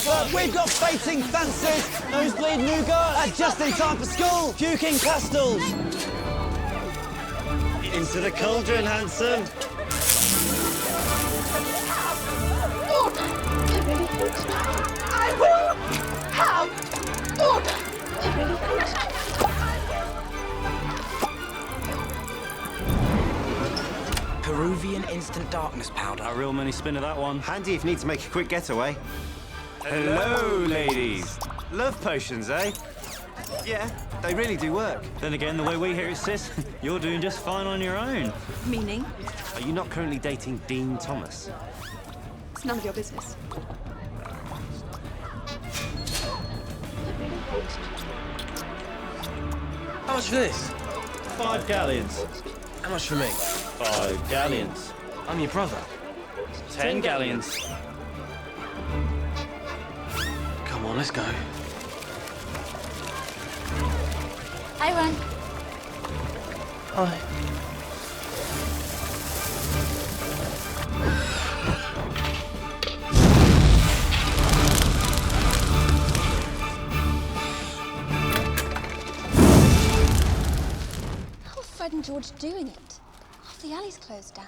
Pepper, we've got fainting fancies, nosebleed nougat, and just in time for school, puking pastels. Into the cauldron, handsome. I will have order. Peruvian instant darkness powder. A real mini spin of that one. Handy if you need to make a quick getaway. Hello, ladies. Love potions, eh? Yeah, they really do work. Then again, the way we hear it, sis, you're doing just fine on your own. Meaning? Are you not currently dating Dean Thomas? It's none of your business. How much for this? 5 galleons. How much for me? 5 galleons. I'm your brother. 10 galleons. Come on, let's go. Hi, Ron. Hi. How are Fred and George doing it? Half the alley's closed down.